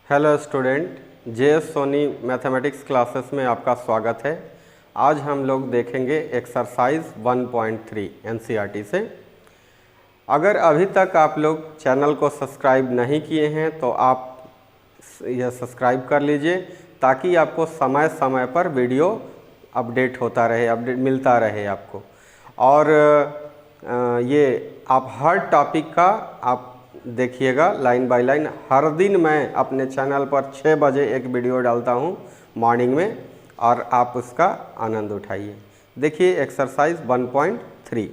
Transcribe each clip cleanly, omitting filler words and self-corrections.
Hello student, JS Soni mathematics classes में आपका स्वागत है। आज हम लोग देखेंगे एक्सरसाइज 1.3 एनसीईआरटी से। अगर अभी तक आप लोग चैनल को सब्सक्राइब नहीं किए हैं तो आप यह सब्सक्राइब कर लीजिए ताकि आपको समय समय पर वीडियो अपडेट होता रहे, अपडेट मिलता रहे आपको। और ये आप हर टॉपिक का आप देखिएगा लाइन बाय लाइन। हर दिन मैं अपने चैनल पर 6 बजे एक वीडियो डालता हूँ मॉर्निंग में, और आप उसका आनंद उठाइए। देखिए एक्सरसाइज 1.3।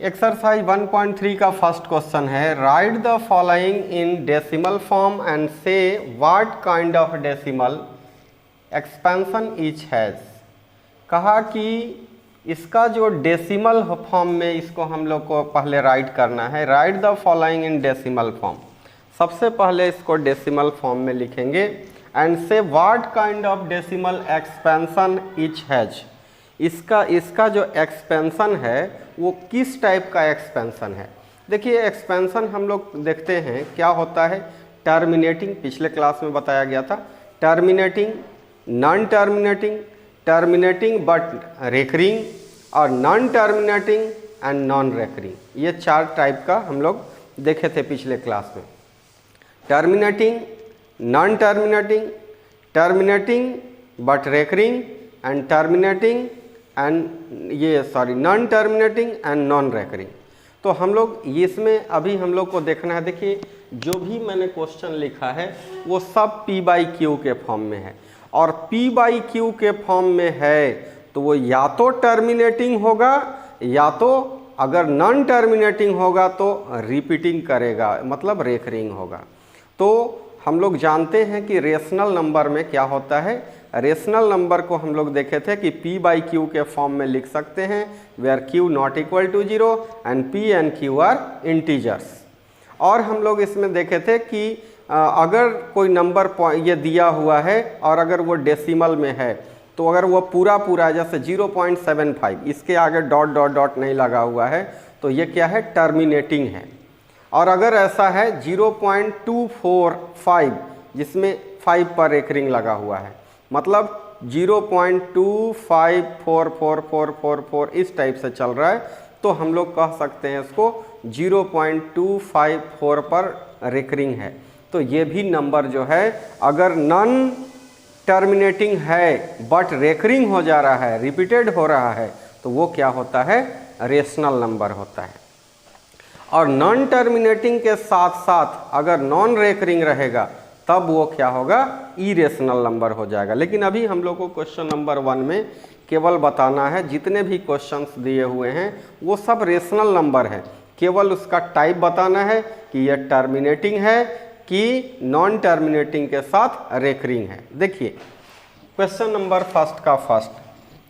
एक्सरसाइज 1.3 का फर्स्ट क्वेश्चन है, write the following in decimal form and say what kind of decimal expansion each has. कहा कि इसका जो डेसिमल फॉर्म में इसको हम लोग को पहले राइट करना है। Write the following in decimal form, सबसे पहले इसको डेसिमल फॉर्म में लिखेंगे। And say what kind of decimal expansion each has, इसका जो एक्सपेंशन है वो किस टाइप का एक्सपेंशन है। देखिए एक्सपेंशन हम लोग देखते हैं क्या होता है। टर्मिनेटिंग, पिछले क्लास में बताया गया था, terminating, non terminating, terminating but recurring, और non terminating and non recurring. ये 4 टाइप का हम लोग देखे थे पिछले क्लास में। Terminating, non terminating, terminating but recurring and terminating and non terminating and non recurring. तो हम लोग इसमें अभी हम लोग को देखना है। देखिए जो भी मैंने क्वेश्चन लिखा है वो सब P/Q के फॉर्म में है, और P/Q के फॉर्म में है तो वो या तो टर्मिनेटिंग होगा, या तो अगर नॉन टर्मिनेटिंग होगा तो रिपीटिंग करेगा, मतलब रेकरिंग होगा। तो हम लोग जानते हैं कि रेशनल नंबर में क्या होता है। रेशनल नंबर को हम लोग देखे थे कि P/Q के फॉर्म में लिख सकते हैं, where Q not equal to 0 and P and Q are integers. और हम लोग इसमें देखे थे कि अगर कोई नंबर ये दिया हुआ है और अगर वो डेसिमल में है तो अगर वो पूरा जैसे 0.75, इसके आगे डॉट डॉट डॉट नहीं लगा हुआ है तो ये क्या है, टर्मिनेटिंग है। और अगर ऐसा है 0.245 जिसमें 5 पर रेकरिंग लगा हुआ है, मतलब 0.254444 इस टाइप से चल रहा है, तो हम लोग कह सकते हैं इसको 0.254 पर रेकरिंग है। तो ये भी नंबर जो है अगर नॉन टर्मिनेटिंग है बट रेकरिंग हो जा रहा है, रिपीटेड हो रहा है, तो वो क्या होता है, रेशनल नंबर होता है। और नॉन टर्मिनेटिंग के साथ साथ अगर नॉन रेकरिंग रहेगा तब वो क्या होगा, इरेशनल नंबर हो जाएगा। लेकिन अभी हम लोग को क्वेश्चन नंबर 1 में केवल बताना है, जितने भी क्वेश्चंस दिए हुए हैं वो सब रेशनल नंबर है, केवल उसका टाइप बताना है कि ये टर्मिनेटिंग है कि नॉन टर्मिनेटिंग के साथ रेकरिंग है। देखिए क्वेश्चन नंबर फर्स्ट का फर्स्ट,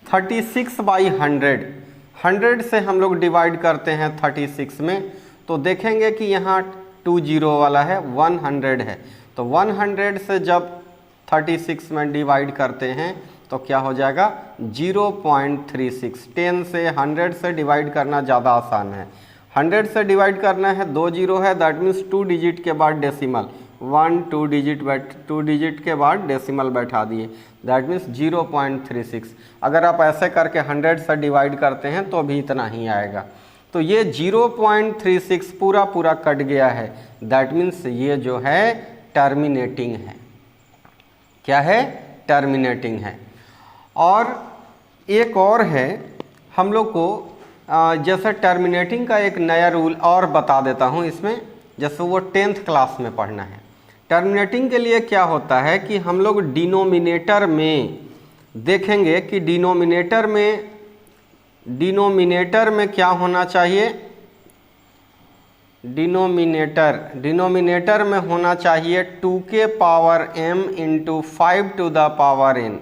36/100, 100 से हम लोग डिवाइड करते हैं 36 में, तो देखेंगे कि यहाँ 2 0 वाला है, 100 है। तो 100 से जब 36 में डिवाइड करते हैं तो क्या हो जाएगा, 0.36। 10 से 100 से डिवाइड करना ज़्यादा आसान है। 100 से डिवाइड करना है, 2 0 है, दैट मीन्स 2 डिजिट के बाद डेसिमल, 2 डिजिट के बाद डेसिमल बैठा दिए, दैट मीन्स 0.36। अगर आप ऐसे करके 100 से डिवाइड करते हैं तो भी इतना ही आएगा। तो ये 0.36 पूरा कट गया है, दैट मीन्स ये जो है टर्मिनेटिंग है। क्या है, टर्मिनेटिंग है। और एक और है, हम लोग को जैसे टर्मिनेटिंग का एक नया रूल और बता देता हूँ इसमें, जैसे वो 10th क्लास में पढ़ना है। टर्मिनेटिंग के लिए क्या होता है कि हम लोग डिनोमिनेटर में देखेंगे कि डिनोमिनेटर में क्या होना चाहिए, डिनोमिनेटर में होना चाहिए 2 के power m into 5 to the power n।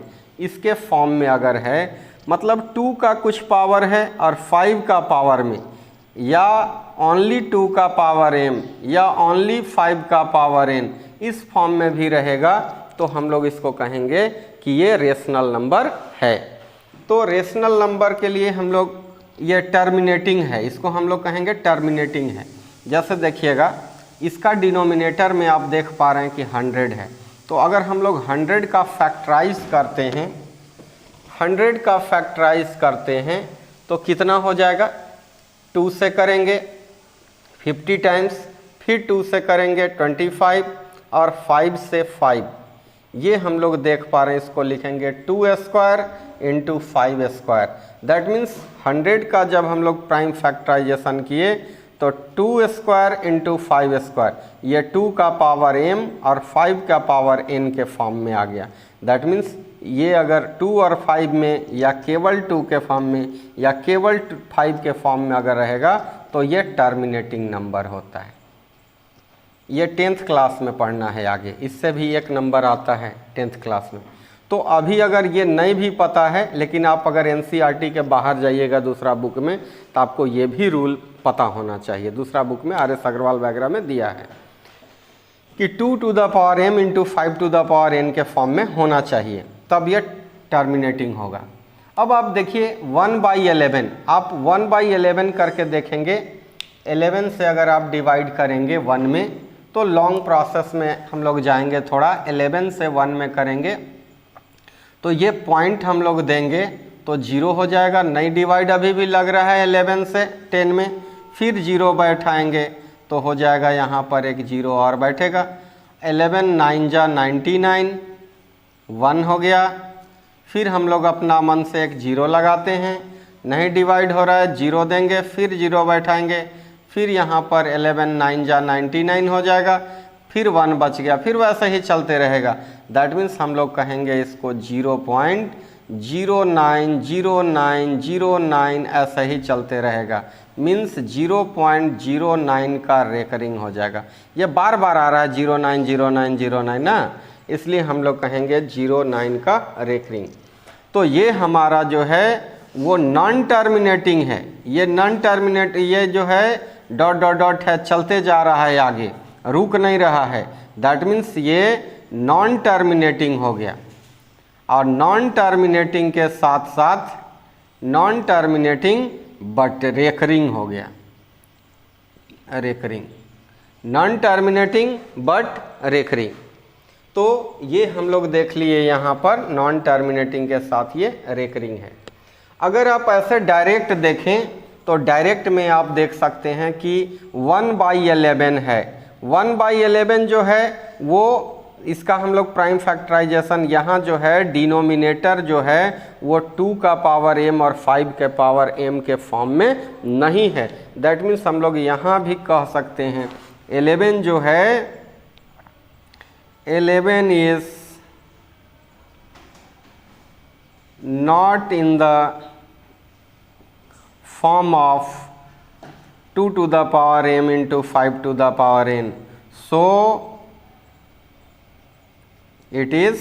इसके फॉर्म में अगर है, मतलब 2 का कुछ पावर है और 5 का पावर में, या ओनली 2 का पावर m या ओनली 5 का पावर n, इस फॉर्म में भी रहेगा तो हम लोग इसको कहेंगे कि ये रेशनल नंबर है। तो रेशनल नंबर के लिए हम लोग ये टर्मिनेटिंग है, इसको हम लोग कहेंगे टर्मिनेटिंग है। जैसे देखिएगा इसका डिनोमिनेटर में आप देख पा रहे हैं कि 100 है। तो अगर हम लोग 100 का फैक्टराइज करते हैं, 100 का फैक्टराइज करते हैं तो कितना हो जाएगा, 2 से करेंगे 50 टाइम्स, फिर 2 से करेंगे 25 और 5 से 5, ये हम लोग देख पा रहे हैं, इसको लिखेंगे 2 square into 5 square. That means 100 का जब हम लोग प्राइम फैक्टराइजेशन किए तो 2 स्क्वायर इंटू 5 स्क्वायर, ये 2 का पावर m और 5 का पावर n के फॉर्म में आ गया। दैट मीन्स ये अगर 2 और 5 में या केवल 2 के फॉर्म में या केवल 5 के फॉर्म में अगर रहेगा तो ये टर्मिनेटिंग नंबर होता है। ये 10th क्लास में पढ़ना है आगे, इससे भी एक नंबर आता है 10th क्लास में। तो अभी अगर ये नहीं भी पता है, लेकिन आप अगर NCERT के बाहर जाइएगा दूसरा बुक में तो आपको ये भी रूल पता होना चाहिए। दूसरा बुक में RS अग्रवाल वगैरह में दिया है कि 2 to the power m into 5 to the power n के फॉर्म में होना चाहिए, तब ये टर्मिनेटिंग होगा। अब आप देखिए 1/11, आप 1/11 करके देखेंगे, 11 से अगर आप डिवाइड करेंगे 1 में तो लॉन्ग प्रोसेस में हम लोग जाएंगे थोड़ा। 11 से 1 में करेंगे तो ये पॉइंट हम लोग देंगे तो 0 हो जाएगा, नहीं डिवाइड अभी भी लग रहा है 11 से 10 में, फिर 0 बैठाएंगे तो हो जाएगा यहाँ पर एक 0 और बैठेगा। 11 9 जा 99, 1 हो गया। फिर हम लोग अपना मन से एक 0 लगाते हैं, नहीं डिवाइड हो रहा है, 0 देंगे, फिर 0 बैठाएंगे, फिर यहाँ पर 11 9 जा 99 हो जाएगा, फिर 1 बच गया, फिर वैसे ही चलते रहेगा। दैट मीन्स हम लोग कहेंगे इसको 0.090909 ऐसा ही चलते रहेगा। मीन्स 0.09 का रेकरिंग हो जाएगा। ये बार बार आ रहा है 090909 ना, इसलिए हम लोग कहेंगे 09 का रेकरिंग। तो ये हमारा जो है वो नॉन टर्मिनेटिंग है। ये नॉन टर्मिनेट, ये जो है डॉट डॉट डॉट है, चलते जा रहा है आगे, रुक नहीं रहा है। दैट मीन्स ये नॉन टर्मिनेटिंग हो गया। और नॉन टर्मिनेटिंग के साथ साथ नॉन टर्मिनेटिंग बट रेकरिंग हो गया, recurring, non terminating but recurring. तो ये हम लोग देख लिए यहाँ पर नॉन टर्मिनेटिंग के साथ ये रेकरिंग है। अगर आप ऐसे डायरेक्ट देखें तो डायरेक्ट में आप देख सकते हैं कि 1/11 है। 1/11 जो है वो इसका हम लोग प्राइम फैक्टराइजेशन, यहाँ जो है डिनोमिनेटर जो है वो 2 का पावर m और 5 के पावर m के फॉर्म में नहीं है। दैट मीन्स हम लोग यहाँ भी कह सकते हैं 11 जो है, 11 is not in the form of 2 to the power m into 5 to the power n, so it is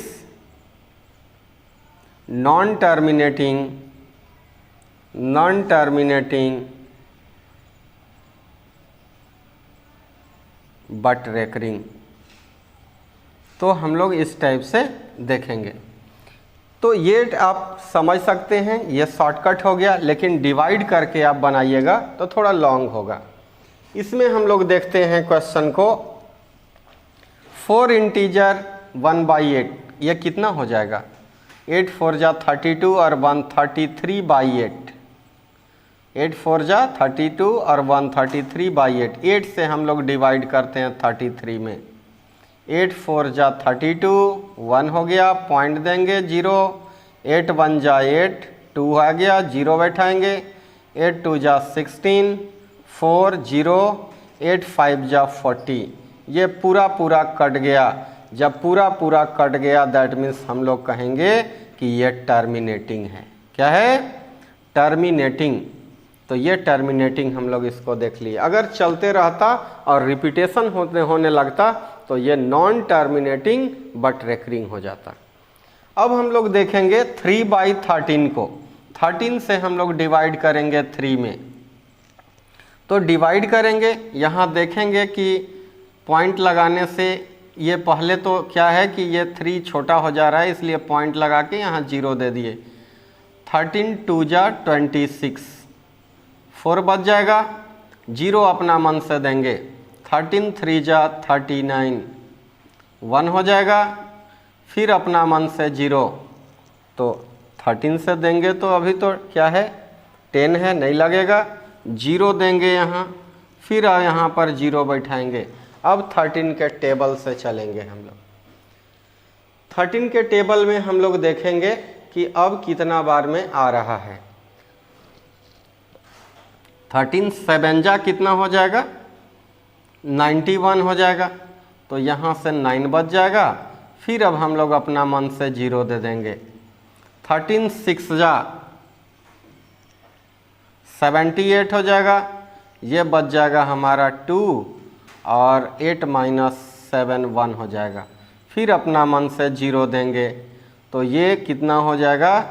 non-terminating but recurring। तो हम लोग इस टाइप से देखेंगे। तो ये आप समझ सकते हैं, ये शॉर्टकट हो गया, लेकिन डिवाइड करके आप बनाइएगा तो थोड़ा लॉन्ग होगा। इसमें हम लोग देखते हैं क्वेश्चन को, 4 इंटीजर 1/8, ये कितना हो जाएगा, 8 4 जा 32 और 133/8, 8 4 जा 32 और 133/8। 8 से हम लोग डिवाइड करते हैं 33 में, 8 4 जा 32, 1 हो गया, पॉइंट देंगे 0, 8 1 जा 8, 2 आ गया, 0 बैठाएंगे, 8 2 जा 16, 4 0, 8 5 जा 40। ये पूरा पूरा कट गया। जब पूरा पूरा कट गया दैट मीन्स हम लोग कहेंगे कि ये टर्मिनेटिंग है। क्या है, टर्मिनेटिंग। तो ये टर्मिनेटिंग हम लोग इसको देख लिए। अगर चलते रहता और रिपीटेशन होने लगता तो ये नॉन टर्मिनेटिंग बट रेकरिंग हो जाता। अब हम लोग देखेंगे 3/13 को, 13 से हम लोग डिवाइड करेंगे 3 में। तो डिवाइड करेंगे, यहाँ देखेंगे कि पॉइंट लगाने से ये पहले तो क्या है कि ये 3 छोटा हो जा रहा है, इसलिए पॉइंट लगा के यहाँ 0 दे दिए। 13 2 जा 26, 4 बच जाएगा, 0 अपना मन से देंगे, 13 3 जा 39, 1 हो जाएगा। फिर अपना मन से 0, तो 13 से देंगे तो अभी तो क्या है 10 है, नहीं लगेगा। 0 देंगे यहाँ, फिर यहाँ पर 0 बैठाएंगे। अब 13 के टेबल से चलेंगे हम लोग। 13 के टेबल में हम लोग देखेंगे कि अब कितना बार में आ रहा है। 13 7 जा कितना हो जाएगा 91 हो जाएगा, तो यहाँ से 9 बच जाएगा। फिर अब हम लोग अपना मन से 0 दे देंगे। 13 6 जा 78 हो जाएगा, ये बच जाएगा हमारा 2 और 8 - 7 1 हो जाएगा। फिर अपना मन से 0 देंगे तो ये कितना हो जाएगा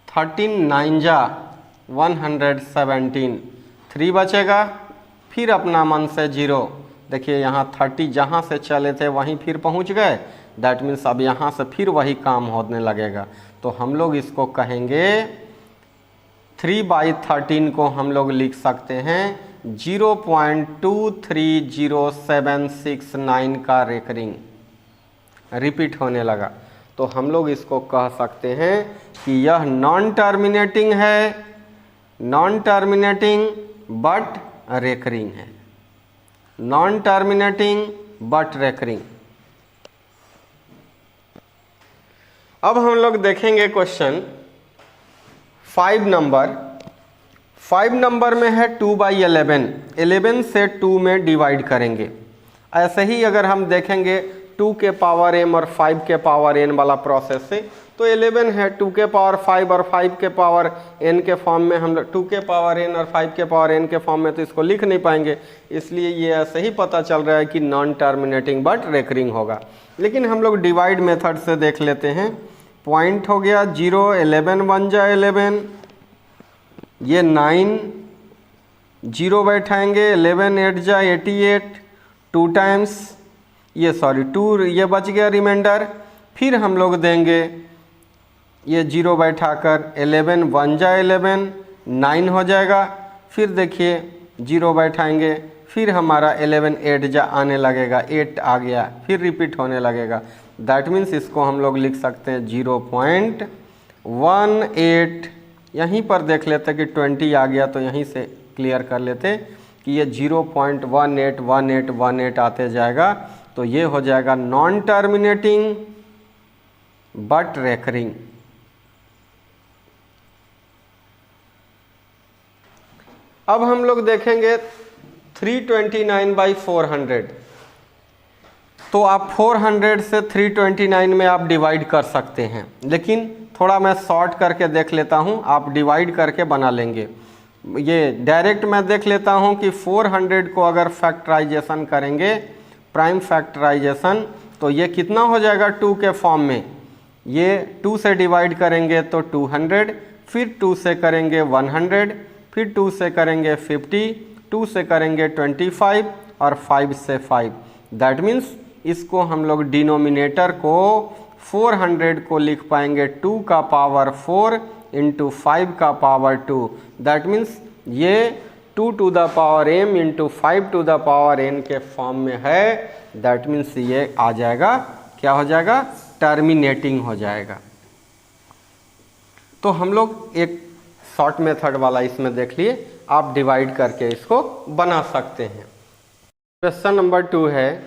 13 9 जा 117, 3 बचेगा। फिर अपना मन से 0, देखिए यहाँ 30 जहाँ से चले थे वहीं फिर पहुँच गए। दैट मीन्स अब यहाँ से फिर वही काम होने लगेगा। तो हम लोग इसको कहेंगे 3/13 को हम लोग लिख सकते हैं 0.23079 का रेकरिंग रिपीट होने लगा। तो हम लोग इसको कह सकते हैं कि यह नॉन टर्मिनेटिंग है, नॉन टर्मिनेटिंग बट रेकरिंग है, नॉन टर्मिनेटिंग बट रेकरिंग। अब हम लोग देखेंगे क्वेश्चन 5 नंबर में है 2/11, 11 से 2 में डिवाइड करेंगे। ऐसे ही अगर हम देखेंगे 2 के पावर m और 5 के पावर n वाला प्रोसेस से, तो 11 है 2 के पावर 5 और 5 के पावर n के फॉर्म में। हम लोग 2 के पावर n और 5 के पावर n के फॉर्म में तो इसको लिख नहीं पाएंगे, इसलिए ये ऐसे ही पता चल रहा है कि नॉन टर्मिनेटिंग बट रेकरिंग होगा। लेकिन हम लोग डिवाइड मेथड से देख लेते हैं। पॉइंट हो गया 0, 11 1 जा 11, ये 9, 0 बैठाएंगे, 11 8 जा 88, 2 टाइम्स ये 2 ये बच गया रिमाइंडर। फिर हम लोग देंगे ये 0 बैठाकर 11 1 जा 11, 9 हो जाएगा। फिर देखिए 0 बैठाएंगे, फिर हमारा 11 8 जा आने लगेगा, 8 आ गया, फिर रिपीट होने लगेगा। दैट मीन्स इसको हम लोग लिख सकते हैं 0.18। यहीं पर देख लेते कि 20 आ गया, तो यहीं से क्लियर कर लेते कि ये 0.181818 आते जाएगा। तो ये हो जाएगा नॉन टर्मिनेटिंग बट रेकरिंग। अब हम लोग देखेंगे 329/400। तो आप 400 से 329 में आप डिवाइड कर सकते हैं, लेकिन थोड़ा मैं शॉर्ट करके देख लेता हूं, आप डिवाइड करके बना लेंगे। ये डायरेक्ट मैं देख लेता हूं कि 400 को अगर फैक्टराइजेशन करेंगे, प्राइम फैक्टराइजेशन, तो ये कितना हो जाएगा 2 के फॉर्म में। ये 2 से डिवाइड करेंगे तो 200, फिर 2 से करेंगे 100, फिर 2 से करेंगे 50, 2 से करेंगे 25 और 5 से 5। दैट मीन्स इसको हम लोग डिनोमिनेटर को 400 को लिख पाएंगे 2 का पावर 4 इंटू 5 का पावर 2। दैट मीन्स ये 2 to the power m into 5 to the power n के फॉर्म में है। दैट मीन्स ये आ जाएगा, क्या हो जाएगा, टर्मिनेटिंग हो जाएगा। तो हम लोग एक शॉर्ट मेथड वाला इसमें देख लिए, आप डिवाइड करके इसको बना सकते हैं। क्वेश्चन नंबर 2 है,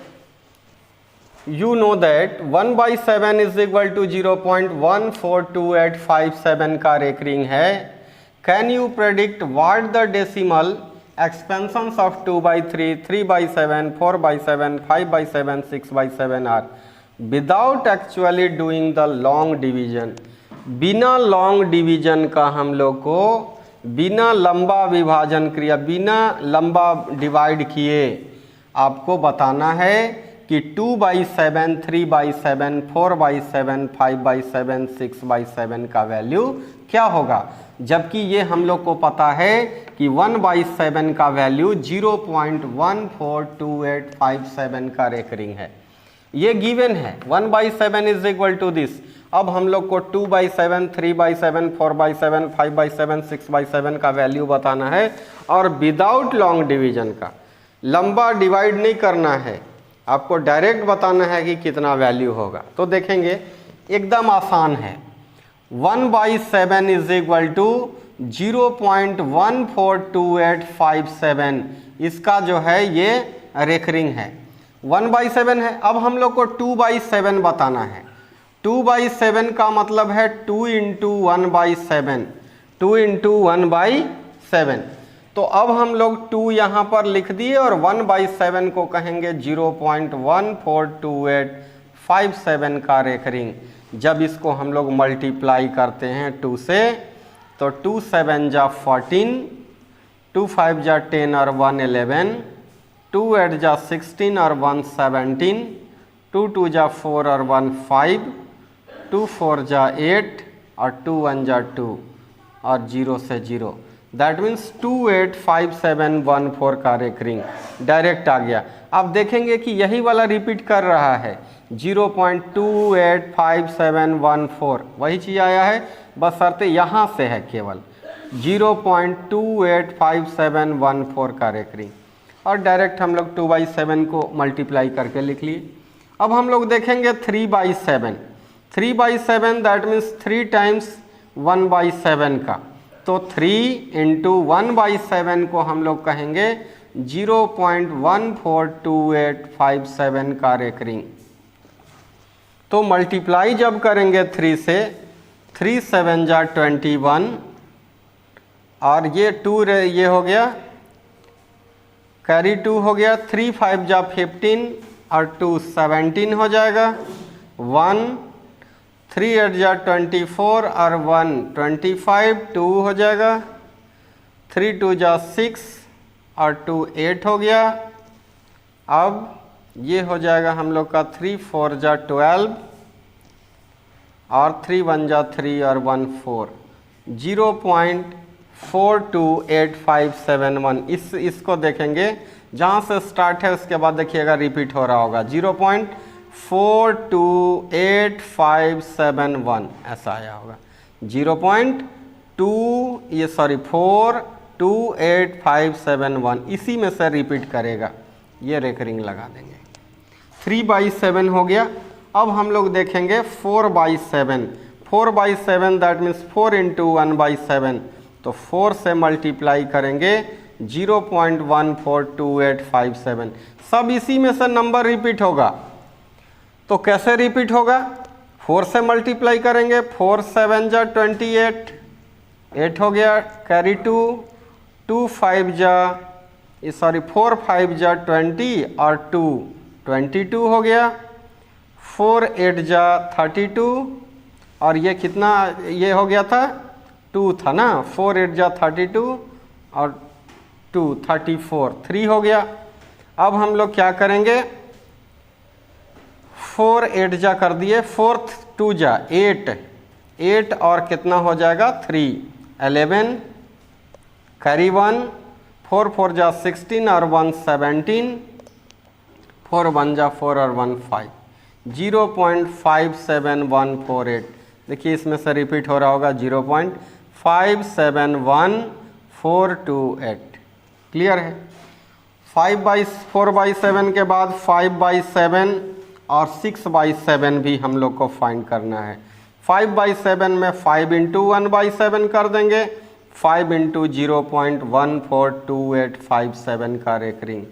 you know that 1/7 is equal to 0.142857 का रेकरिंग है। Can you predict what the decimal expansions of 2/3, 3/7, 4/7, 5/7, 6/7 are without actually doing the long division? बिना लॉन्ग डिवीजन का हम लोग को, बिना लंबा विभाजन क्रिया, बिना लंबा डिवाइड किए आपको बताना है कि 2/7, 3/7, 4/7, 5/7, 6/7 का वैल्यू क्या होगा। जबकि ये हम लोग को पता है कि 1/7 का वैल्यू 0.142857 का रेकरिंग है, ये गिवन है। 1/7 इज इक्वल टू दिस। अब हम लोग को 2/7, 3/7, 4/7, 5/7, 6/7 का वैल्यू बताना है और विदाउट लॉन्ग डिवीजन का, लंबा डिवाइड नहीं करना है, आपको डायरेक्ट बताना है कि कितना वैल्यू होगा। तो देखेंगे एकदम आसान है। 1/7 इज इक्वल टू 0.142857, इसका जो है ये रेकरिंग है। 1/7 है। अब हम लोग को 2/7 बताना है। 2/7 का मतलब है 2 इंटू 1/7, 2 इंटू 1/7। तो अब हम लोग 2 यहाँ पर लिख दिए और 1/7 को कहेंगे 0.142857 का रेकरिंग। जब इसको हम लोग मल्टीप्लाई करते हैं 2 से, तो 2 7 जा 14, 2 5 जा 10 और 1 11, 2 8 जा 16 और 1 17, 2 2 जा 4 और 1 5, 2 4 जा 8 और 2 1 जा 2 और 0 से 0। दैट मीन्स 285714 का रेकरिंग डायरेक्ट आ गया। अब देखेंगे कि यही वाला रिपीट कर रहा है, 0.285714 वही चीज़ आया है, बस शर्ते यहाँ से है केवल 0.285714 का रेकरिंग। और डायरेक्ट हम लोग 2/7 को मल्टीप्लाई करके लिख लिए। अब हम लोग देखेंगे 3/7, 3/7 दैट मीन्स 3 टाइम्स 1/7 का, तो 3 इंटू 1/7 को हम लोग कहेंगे 0.142857 का रेकरिंग। तो मल्टीप्लाई जब करेंगे 3 से, 3 7 जा 21 और ये 2 ये हो गया, कैरी 2 हो गया, 3 5 जा 15 और 2 17 हो जाएगा, 1 3 8 जा 24 और 1 25, 2 हो जाएगा, 3 2 जा 6 और 2 8 हो गया। अब ये हो जाएगा हम लोग का 3 4 जा 12 और 3 1 जा 3 और 1 4, 0.428571। इसको देखेंगे जहाँ से स्टार्ट है उसके बाद देखिएगा रिपीट हो रहा होगा, 0.428571 ऐसा आया होगा, 42857 इसी में से रिपीट करेगा, ये रेकरिंग लगा देंगे। 3/7 हो गया। अब हम लोग देखेंगे 4/7, 4/7 दैट मीन्स 4 इंटू 1/7, तो 4 से मल्टीप्लाई करेंगे 0.142857, सब इसी में से नंबर रिपीट होगा। तो कैसे रिपीट होगा, 4 से मल्टीप्लाई करेंगे, 4 7 जा 28, 8 हो गया, कैरी 2, 2 5 जा 4 5 जा 20 और 2 22 हो गया, 4 8 जा 32 और ये कितना ये हो गया था, 2 था ना, 4 8 जा 32 और 2 34, 3 हो गया। अब हम लोग क्या करेंगे, 4 8 जा कर दिए, 4 2 जा 8, 8 और कितना हो जाएगा 3 11, कैरी 1, 4 4 जा 16 और 1 17, 4 1 जा 4 और 1 5, 0.57148। देखिए इसमें से रिपीट हो रहा होगा 0.571428। क्लियर है। 4/7 के बाद 5/7 और 6/7 भी हम लोग को फाइंड करना है। 5/7 में 5 इंटू 1/7 कर देंगे, 5 इंटू 0.142857 का रेकरिंग।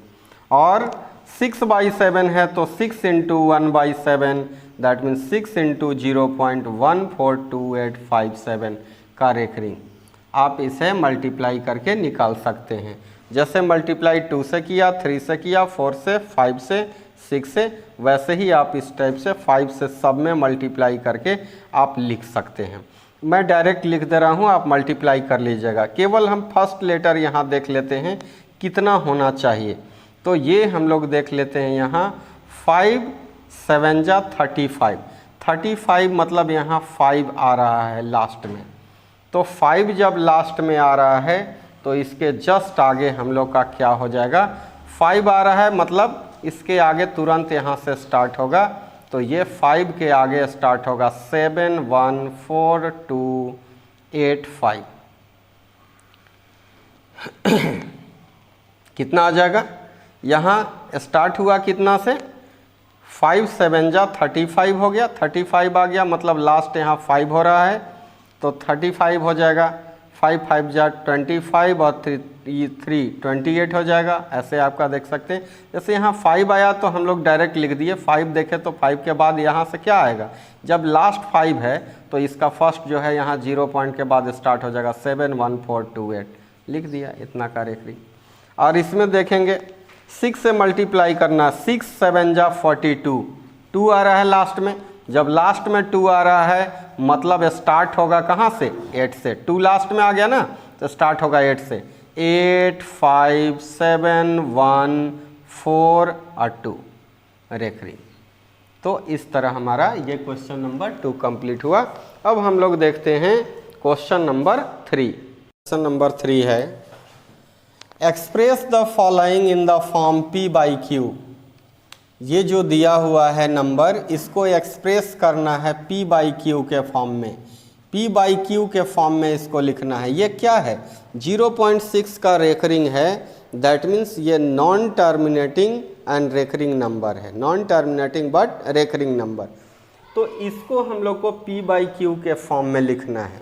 और 6/7 है तो 6 इंटू 1/7 दैट मीन्स 6 इंटू 0.142857 का रेकरिंग। आप इसे मल्टीप्लाई करके निकाल सकते हैं। जैसे मल्टीप्लाई 2 से किया, 3 से किया, 4 से, 5 से, 6 से, वैसे ही आप इस टाइप से 5 से सब में मल्टीप्लाई करके आप लिख सकते हैं। मैं डायरेक्ट लिख दे रहा हूँ, आप मल्टीप्लाई कर लीजिएगा। केवल हम फर्स्ट लेटर यहाँ देख लेते हैं कितना होना चाहिए। तो ये हम लोग देख लेते हैं यहाँ 5 7 जा 35, 35 मतलब यहाँ 5 आ रहा है लास्ट में। तो 5 जब लास्ट में आ रहा है तो इसके जस्ट आगे हम लोग का क्या हो जाएगा, 5 आ रहा है मतलब इसके आगे तुरंत यहाँ से स्टार्ट होगा तो ये 5 के आगे स्टार्ट होगा 7 1 4 2 8 5। कितना आ जाएगा? यहाँ स्टार्ट हुआ कितना से? 5 7 जा 35 हो गया, 35 आ गया, मतलब लास्ट यहाँ 5 हो रहा है तो 35 हो जाएगा। 5 5 जा 25 और 3 28 हो जाएगा। ऐसे आपका देख सकते हैं, जैसे यहाँ 5 आया तो हम लोग डायरेक्ट लिख दिए। 5 देखे तो 5 के बाद यहाँ से क्या आएगा? जब लास्ट 5 है तो इसका फर्स्ट जो है यहाँ 0 पॉइंट के बाद स्टार्ट हो जाएगा 7 1 4 2 8, लिख दिया इतना का रेखरी। और इसमें देखेंगे 6 से मल्टीप्लाई करना, 6 7 जा 42, 2 आ रहा है लास्ट में। जब लास्ट में 2 आ रहा है मतलब स्टार्ट होगा कहाँ से? 8 से। 2 लास्ट में आ गया ना तो स्टार्ट होगा 8 से। 8 5 7 1 4 और 2 रेखरी। तो इस तरह हमारा ये क्वेश्चन नंबर 2 कंप्लीट हुआ। अब हम लोग देखते हैं क्वेश्चन नंबर 3। क्वेश्चन नंबर 3 है, express the following in the form P by Q। ये जो दिया हुआ है नंबर, इसको एक्सप्रेस करना है P बाई Q के फॉर्म में। P बाई Q के फॉर्म में इसको लिखना है। ये क्या है? 0.6 का रेकरिंग है, दैट मीन्स ये non terminating and recurring number है, non terminating but recurring number. तो इसको हम लोग को P बाई Q के फॉर्म में लिखना है।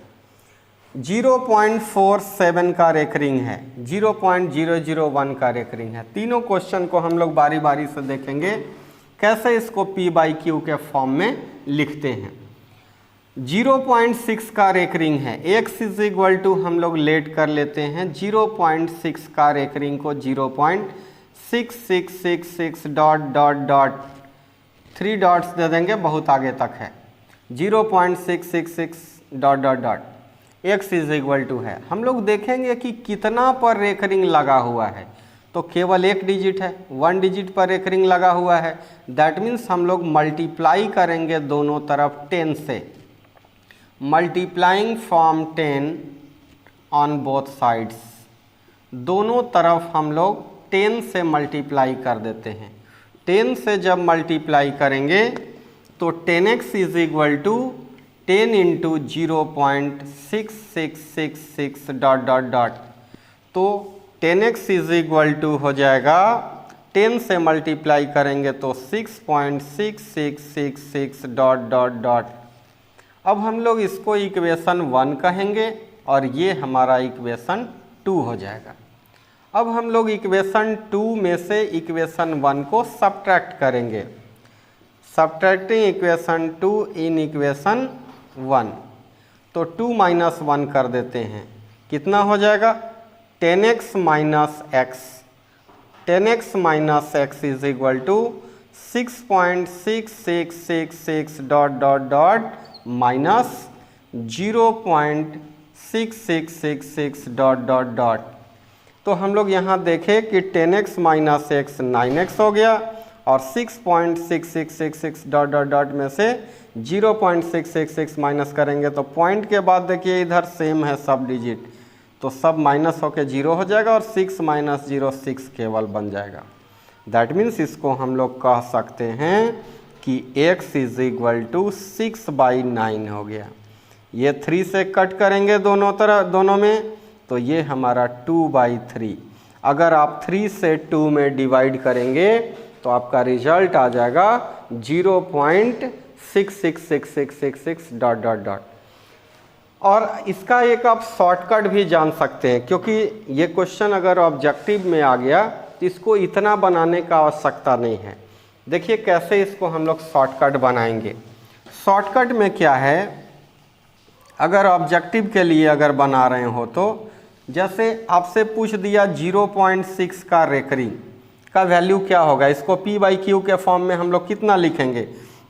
0.47 का रेकरिंग है, 0.001 का रेकरिंग है। तीनों क्वेश्चन को हम लोग बारी बारी से देखेंगे कैसे इसको P बाई Q के फॉर्म में लिखते हैं। 0.6 का रेकरिंग है, x इज इक्वल टू हम लोग लेट कर लेते हैं 0.6 का रेकरिंग को 0.6666 डॉट डॉट डॉट 3 डॉट्स दे देंगे, बहुत आगे तक है 0.666 dot dot dot x is equal to है। हम लोग देखेंगे कि कितना पर रेकरिंग लगा हुआ है, तो केवल एक डिजिट है, 1 डिजिट पर रेकरिंग लगा हुआ है। दैट मीन्स हम लोग मल्टीप्लाई करेंगे दोनों तरफ 10 से, multiplying from 10 on both sides. दोनों तरफ हम लोग 10 से मल्टीप्लाई कर देते हैं। 10 से जब मल्टीप्लाई करेंगे तो 10x is equal to 10 into 0.6666 dot dot dot. तो 10x इज इक्वल टू हो जाएगा, 10 से मल्टीप्लाई करेंगे तो 6.6666 डॉट डॉट डॉट। अब हम लोग इसको इक्वेशन 1 कहेंगे और ये हमारा इक्वेशन 2 हो जाएगा। अब हम लोग इक्वेशन 2 में से इक्वेशन 1 को सब्ट्रैक्ट करेंगे। सब्ट्रैक्टिंग इक्वेशन 2 इन इक्वेशन 1, तो 2 माइनस 1 कर देते हैं, कितना हो जाएगा? 10x minus x, 10x minus x is equal to 6.6666 dot dot dot minus 0.6666 dot dot dot. तो हम लोग यहाँ देखें कि 10x माइनस एक्स 9x हो गया और 6.6666 डॉट डॉट डॉट में से 0.666 माइनस करेंगे तो पॉइंट के बाद देखिए इधर सेम है सब डिजिट, तो सब माइनस होके 0 हो जाएगा और 6 माइनस 0 6 केवल बन जाएगा। दैट मीन्स इसको हम लोग कह सकते हैं कि x इज इक्वल टू 6/9 हो गया। ये 3 से कट करेंगे दोनों में, तो ये हमारा 2/3। अगर आप 3 से 2 में डिवाइड करेंगे तो आपका रिजल्ट आ जाएगा 0.666666 डॉट डॉट डॉट। और इसका एक आप शॉर्टकट भी जान सकते हैं, क्योंकि ये क्वेश्चन अगर ऑब्जेक्टिव में आ गया तो इसको इतना बनाने का आवश्यकता नहीं है। देखिए कैसे इसको हम लोग शॉर्टकट बनाएंगे। शॉर्टकट में क्या है, अगर ऑब्जेक्टिव के लिए अगर बना रहे हो तो जैसे आपसे पूछ दिया 0.6 का रेकरिंग का वैल्यू क्या होगा, इसको P बाई Q के फॉर्म में हम लोग कितना लिखेंगे।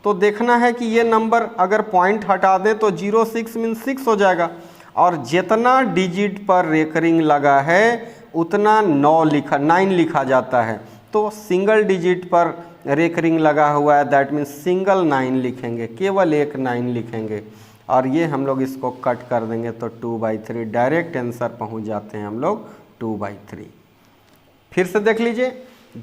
तो देखना है कि ये नंबर अगर पॉइंट हटा दें तो 0.6 मीन्स 6 हो जाएगा, और जितना डिजिट पर रेकरिंग लगा है उतना 9 लिखा जाता है। तो सिंगल डिजिट पर रेकरिंग लगा हुआ है, दैट मीन्स सिंगल 9 लिखेंगे, केवल एक 9 लिखेंगे, और ये हम लोग इसको कट कर देंगे तो 2/3 डायरेक्ट आंसर पहुंच जाते हैं हम लोग 2/3। फिर से देख लीजिए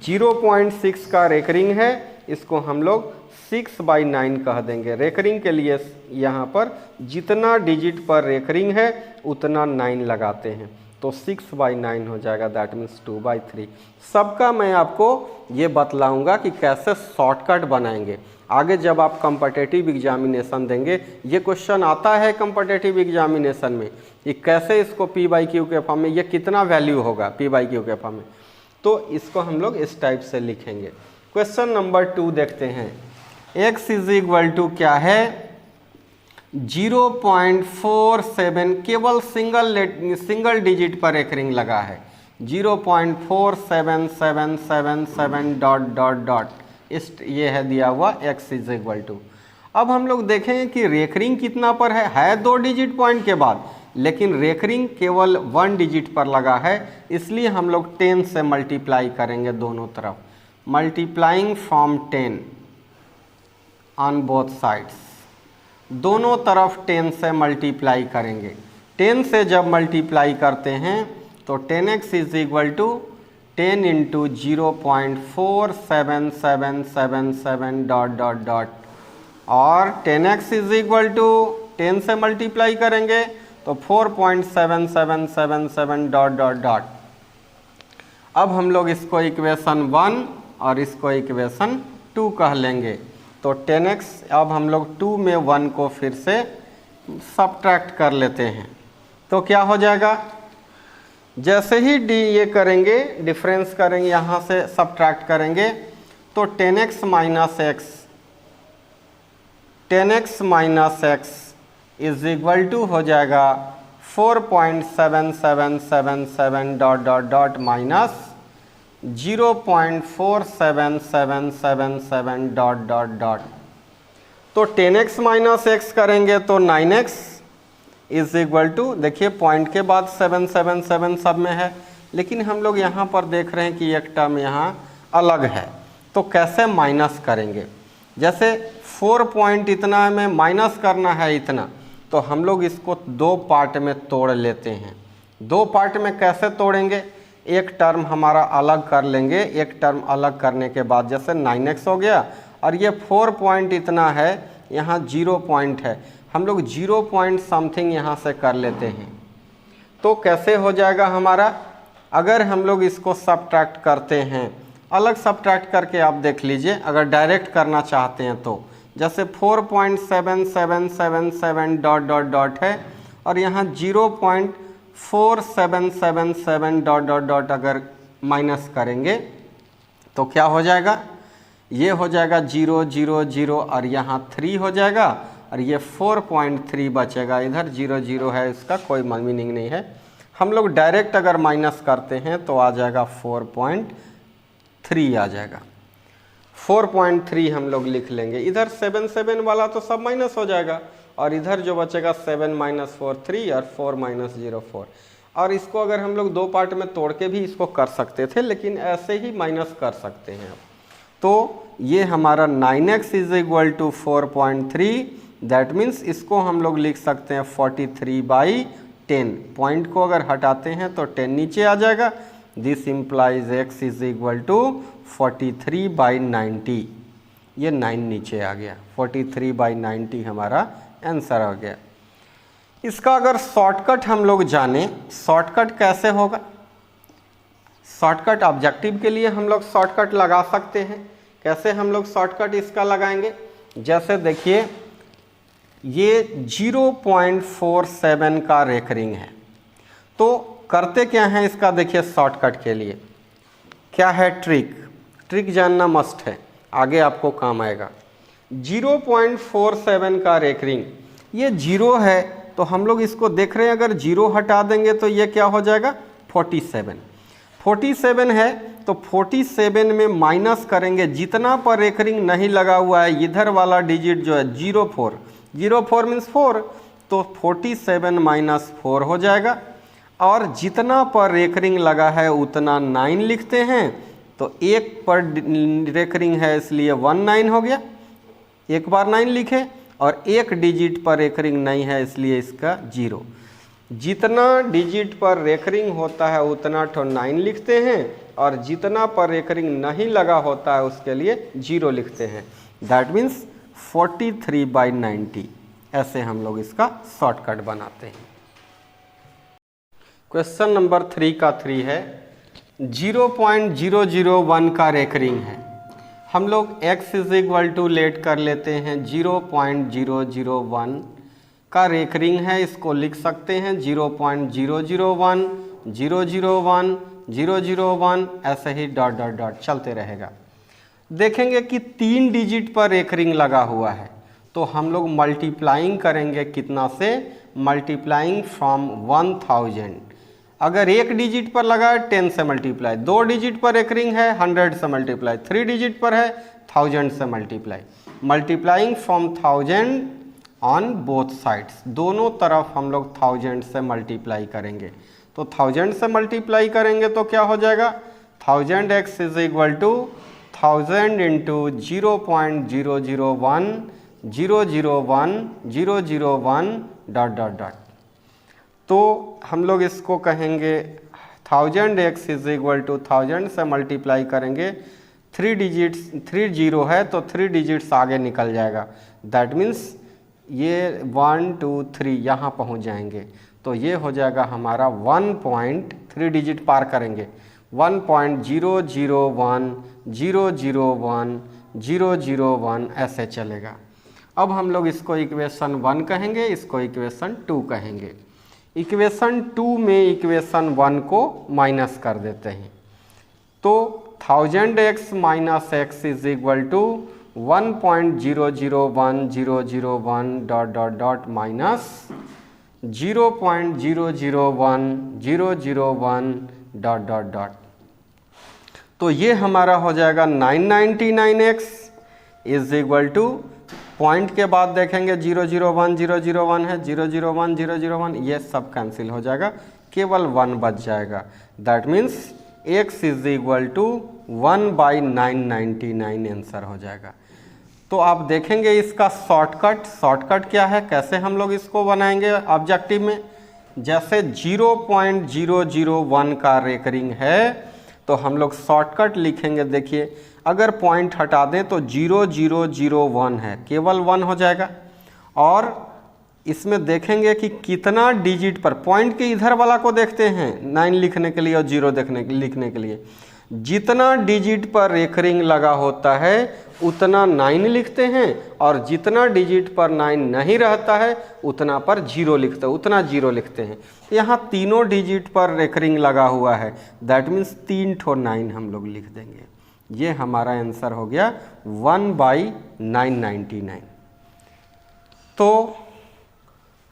0.6 का रेकरिंग है, इसको हम लोग 6/9 कह देंगे। रेकरिंग के लिए यहाँ पर जितना डिजिट पर रेकरिंग है उतना 9 लगाते हैं, तो 6/9 हो जाएगा, दैट मीन्स 2/3। सबका मैं आपको ये बतलाऊंगा कि कैसे शॉर्टकट बनाएंगे। आगे जब आप कॉम्पिटिटिव एग्जामिनेशन देंगे, ये क्वेश्चन आता है कॉम्पिटिटिव एग्जामिनेशन में कि कैसे इसको P/Q के फॉर्म में, ये कितना वैल्यू होगा P/Q के फॉर्म में, तो इसको हम लोग इस टाइप से लिखेंगे। क्वेश्चन नंबर 2 देखते हैं। x = क्या है 0.47, केवल सिंगल डिजिट पर रेकरिंग लगा है 0.477777 इस ये है दिया हुआ x = अब हम लोग देखें कि रेकरिंग कितना पर है 2 डिजिट पॉइंट के बाद, लेकिन रेकरिंग केवल 1 डिजिट पर लगा है, इसलिए हम लोग 10 से मल्टीप्लाई करेंगे दोनों तरफ, multiplying from 10 on both sides, दोनों तरफ 10 से मल्टीप्लाई करेंगे। 10 से जब मल्टीप्लाई करते हैं तो 10x = 10 × 0.477777 और 10x = 10 से मल्टीप्लाई करेंगे तो 4.7777 . अब हम लोग इसको इक्वेशन 1 और इसको इक्वेशन 2 कह लेंगे। तो 10x, अब हम लोग 2 में 1 को फिर से सब्ट्रैक्ट कर लेते हैं, तो क्या हो जाएगा, जैसे ही डी ये करेंगे डिफरेंस करेंगे, यहाँ से सब्ट्रैक्ट करेंगे तो 10x - x = हो जाएगा 4.7777 माइनस 0.47777 . तो 10x - x करेंगे तो 9x = देखिए पॉइंट के बाद 777 सब में है, लेकिन हम लोग यहाँ पर देख रहे हैं कि एक टर्म यहाँ अलग है, तो कैसे माइनस करेंगे। जैसे 4 पॉइंट इतना में माइनस करना है इतना, तो हम लोग इसको 2 पार्ट में तोड़ लेते हैं। 2 पार्ट में कैसे तोड़ेंगे, एक टर्म हमारा अलग कर लेंगे, एक टर्म अलग करने के बाद जैसे 9x हो गया और ये 4 पॉइंट इतना है, यहाँ 0 पॉइंट है, हम लोग 0 पॉइंट समथिंग यहाँ से कर लेते हैं। तो कैसे हो जाएगा हमारा, अगर हम लोग इसको सब्ट्रैक्ट करते हैं, अलग सब्ट्रैक्ट करके आप देख लीजिए, अगर डायरेक्ट करना चाहते हैं तो जैसे 4.7777 है और यहाँ 0.4777 अगर माइनस करेंगे तो क्या हो जाएगा, ये हो जाएगा 0 0 0 और यहाँ 3 हो जाएगा और ये 4.3 बचेगा, इधर 0 0 है, इसका कोई मीनिंग नहीं है। हम लोग डायरेक्ट अगर माइनस करते हैं तो आ जाएगा 4.3 आ जाएगा, 4.3 हम लोग लिख लेंगे। इधर 7 7 वाला तो सब माइनस हो जाएगा और इधर जो बचेगा 7 - 4 3 और 4 - 0 4। और इसको अगर हम लोग 2 पार्ट में तोड़ के भी इसको कर सकते थे, लेकिन ऐसे ही माइनस कर सकते हैं। तो ये हमारा 9x = 4.3, दैट मीन्स इसको हम लोग लिख सकते हैं 43/10। पॉइंट को अगर हटाते हैं तो 10 नीचे आ जाएगा, दिस इम्प्लाइज x = 43/90, ये 9 नीचे आ गया, 43/90 हमारा आंसर आ गया। इसका अगर शॉर्टकट हम लोग जाने, शॉर्टकट कैसे होगा, शॉर्टकट ऑब्जेक्टिव के लिए हम लोग शॉर्टकट लगा सकते हैं। कैसे हम लोग शॉर्टकट इसका लगाएंगे, जैसे देखिए ये 0.47 का रेकरिंग है, तो करते क्या है इसका, देखिए शॉर्टकट के लिए क्या है, ट्रिक जानना मस्ट है, आगे आपको काम आएगा। 0.47 का रेकरिंग, ये 0 है तो हम लोग इसको देख रहे हैं, अगर 0 हटा देंगे तो ये क्या हो जाएगा 47 है, तो 47 में माइनस करेंगे, जितना पर रेकरिंग नहीं लगा हुआ है इधर वाला डिजिट जो है 04 मीन्स 4, तो 47 - 4 हो जाएगा, और जितना पर रेकरिंग लगा है उतना 9 लिखते हैं, तो 1 पर रेकरिंग है इसलिए 19 हो गया, एक बार 9 लिखे, और 1 डिजिट पर रेकरिंग नहीं है इसलिए इसका 0। जितना डिजिट पर रेकरिंग होता है उतना ठो 9 लिखते हैं और जितना पर रेकरिंग नहीं लगा होता है उसके लिए 0 लिखते हैं। That means 43/90। ऐसे हम लोग इसका शॉर्टकट बनाते हैं। क्वेश्चन नंबर 3 का 3 है 0.001 का रेकरिंग है। हम लोग x = लेट कर लेते हैं 0.001 का रेकरिंग है, इसको लिख सकते हैं 0.001 001 001 ऐसे ही डॉट डॉट डॉट चलते रहेगा। देखेंगे कि 3 डिजिट पर रेकरिंग लगा हुआ है तो हम लोग मल्टीप्लाइंग करेंगे कितना से, मल्टीप्लाइंग फ्रॉम 1000। अगर 1 डिजिट पर लगा है 10 से मल्टीप्लाई, 2 डिजिट पर रेकरिंग है 100 से मल्टीप्लाई, 3 डिजिट पर है 1000 से multiply. Multiplying from 1000 on both sides, दोनों तरफ हम लोग 1000 से मल्टीप्लाई करेंगे। तो 1000 से मल्टीप्लाई करेंगे तो क्या हो जाएगा, 1000x = 1000 × 0.001 001 001 डॉट डॉट डॉट। तो हम लोग इसको कहेंगे 1000x = 1000 से मल्टीप्लाई करेंगे, 3 डिजिट्स 3 0 है तो 3 डिजिट्स आगे निकल जाएगा। दैट मीन्स ये 1 2 3 यहाँ पहुँच जाएंगे तो ये हो जाएगा हमारा 3 डिजिट पार करेंगे 1.001 001 001 ऐसे चलेगा। अब हम लोग इसको इक्वेशन 1 कहेंगे, इसको इक्वेशन 2 कहेंगे। इक्वेशन 2 में इक्वेशन 1 को माइनस कर देते हैं तो 1000x - x = 1.001 001 dot dot dot minus 0.001 001 dot dot dot. तो ये हमारा हो जाएगा 999x = पॉइंट के बाद देखेंगे 001 001 है, 001 001 ये सब कैंसिल हो जाएगा, केवल 1 बच जाएगा। दैट मीन्स x = 1/999 आंसर हो जाएगा। तो आप देखेंगे इसका शॉर्टकट क्या है, कैसे हम लोग इसको बनाएंगे ऑब्जेक्टिव में। जैसे 0.001 का रेकरिंग है तो हम लोग शॉर्टकट लिखेंगे। देखिए अगर पॉइंट हटा दें तो 0001 है, केवल 1 हो जाएगा। और इसमें देखेंगे कि कितना डिजिट पर, पॉइंट के इधर वाला को देखते हैं 9 लिखने के लिए और 0 लिखने के लिए, जितना डिजिट पर रेकरिंग लगा होता है उतना 9 लिखते हैं और जितना डिजिट पर 9 नहीं रहता है उतना पर 0 लिखते हैं, उतना 0 लिखते हैं। यहाँ तीनों डिजिट पर रेकरिंग लगा हुआ है, दैट मीन्स 3 ठो 9 हम लोग लिख देंगे। ये हमारा आंसर हो गया 1/999। तो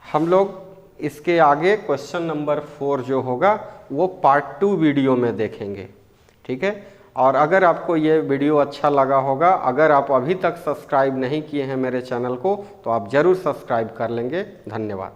हम लोग इसके आगे क्वेश्चन नंबर 4 जो होगा वो पार्ट 2 वीडियो में देखेंगे, ठीक है। और अगर आपको ये वीडियो अच्छा लगा होगा, अगर आप अभी तक सब्सक्राइब नहीं किए हैं मेरे चैनल को तो आप ज़रूर सब्सक्राइब कर लेंगे। धन्यवाद।